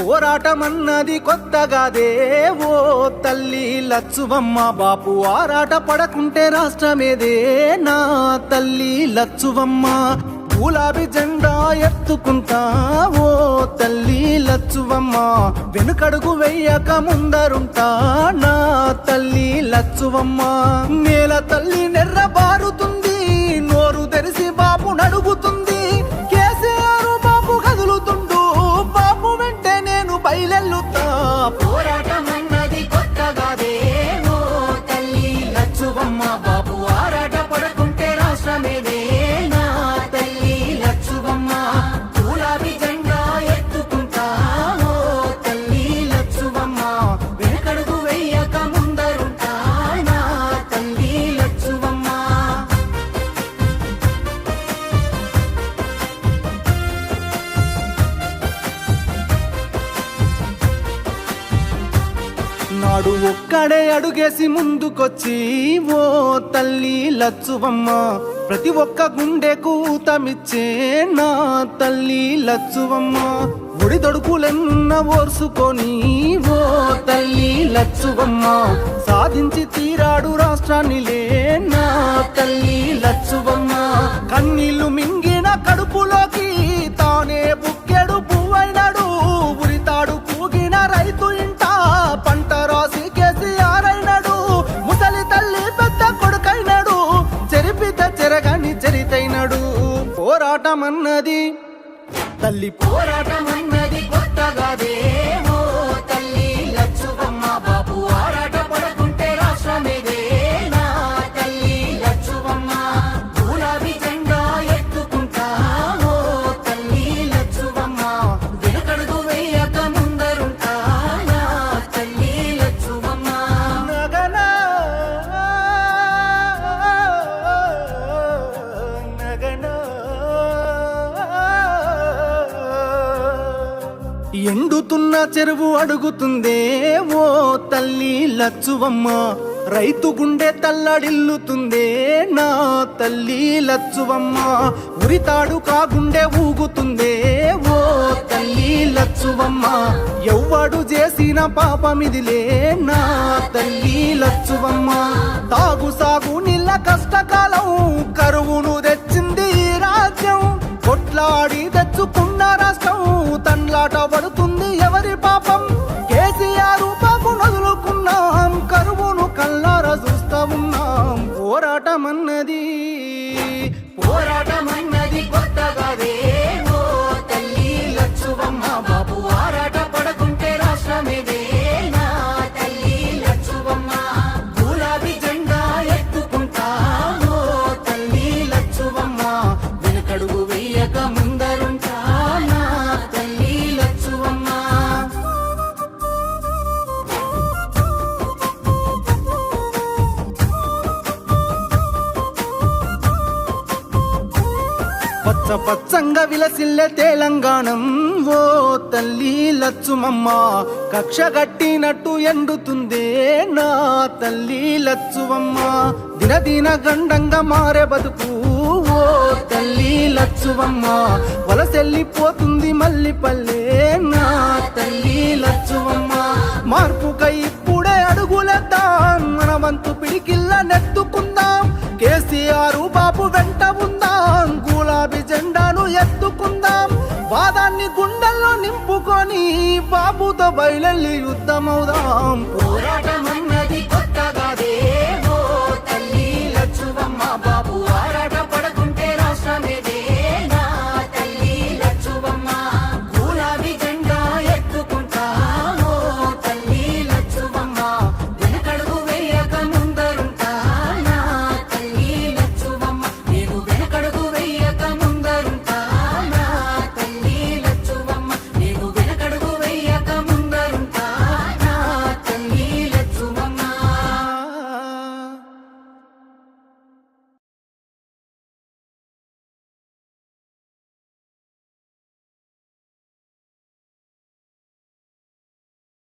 పోరాటమన్నది కొత్తగాదే ఓ తల్లి లచ్చువమ్మ బాపు ఆరాట పడకుంటే రాష్ట్రమేదే నా తల్లి లచ్చువమ్మ గులాబీ జెండా ఎత్తుకుంటా ఓ తల్లి లచ్చువమ్మ వెనుకడుగు వెయ్యక ముందరుంటా నా తల్లి లచ్చువమ్మ నేల తల్లి నెర్ర బారుతుంది నోరు తెరిసి బాపు నడుగుతుంది కేసీఆర్ బాపు కదులుతుండు బాపు వెంటే నేను బయలెల్లుతా పోరాటమన్నది కొత్తగాదే ఓ తల్లి లచ్చువమ్మ బాపు ఆరాట పడకుంటే రాష్ట్రమేదే నా తల్లి లచ్చువమ్మ గులాబీ జెండా ఎత్తుకుంటా ఓ తల్లి లచ్చువమ్మ వెనకడుగు వెయ్యక ముందరుంటా నా తల్లి లచ్చువమ్మ నాడు ఒక్కడే అడుగేసి ముందుకొచ్చి ఓ తల్లి లచ్చువమ్మ ప్రతి ఒక్క గుండెకు ఊతమిచ్చే నా తల్లి లచ్చువమ్మ ఒడి దొడుకులెన్న ఓర్సుకొని ఓ తల్లి లచ్చువమ్మ సాధించి తీరాడు రాష్ట్రాన్నిలే నా తల్లి లచ్చువమ్మ కన్నీళ్లు మింగిన కడుపులోకి తానే బుక్కెడు పువ్వైనాడు ఉరితాడు కూగిన రైతు ఇంట పంట రాసి కేసీఆర్ అయినాడు ముసలి తల్లి పెద్ద కొడుకైనాడు చెరిపితే చెరగని చరితైనాడు పోరాటమన్నది తల్లి పోరాటమన్నది కొత్తగాదే ఓ తల్లి లచ్చువమ్మ బాపు ఆరాట పడకుంటే రాష్ట్రమేదే నా తల్లి లచ్చువమ్మ గులాబీ జెండా ఎత్తుకుంటా ఓ తల్లి లచ్చువమ్మ వెనుకడుగు వేయక ముందరుంటా నా తల్లి లచ్చువమ్మ నగనా నగనా ఎండుతున్న చెరువు అడుగుతుందే ఓ తల్లి లచ్చువమ్మ రైతు గుండె తల్లడిల్లుతుందే నా తల్లి లచ్చువమ్మ ఉరితాడు కాగుండె ఊగుతుందే ఓ తల్లి లచ్చువమ్మ ఎవ్వడు చేసిన పాపమిదిలే నా తల్లి లచ్చువమ్మ తాగు సాగు నీళ్ళ కష్టకాలం కరువును తెచ్చింది ఈ రాజ్యం కొట్లాడి తెచ్చుకున్న రాష్ట్రం తన్లాట పడుతుంది ఎవరి పాపం కేసీఆర్ బాబు నదులుకున్నాం కరువును కల్లార చూస్తా ఉన్నాం పోరాటమన్నది కొత్తగాదే ఓ తల్లి లచ్చువమ్మ బాబు ఆరాట పడకుంటే రాష్ట్రమేదే నా తల్లి లచ్చువమ్మ గులాబీ జెండా ఎత్తుకుంటా ఓ తల్లి లచ్చువమ్మ వెనుకడుగు వెయ్యక ముందరుంటా నా తల్లి లచ్చువమ్మ పచ్చ పచ్చంగా విలసిల్లే తెలంగాణం ఓ తల్లి లచ్చుమమ్మ కక్ష గట్టినట్టు ఎండుతుందే నా తల్లి లచ్చువమ్మ దినదిన గండంగా మారే బతుకు ఓ తల్లి లచ్చువమ్మ వలసెల్లిపోతుంది మల్లిపల్లె నా తల్లి లచ్చువమ్మ మార్పుకై ఇప్పుడే అడుగులేద్దాం మన వంతు పిడికిల్ల నెత్తుకుందాం కేసీఆర్ బాబు వెంట ఉందాం గులాబీ జెండాను ఎత్తుకుందాం వాదాన్ని గుండెల్లో నింపుకొని బాబుతో బయలెళ్ళి యుద్ధమవుదాం పోరాటమన్నది కొత్తగాదే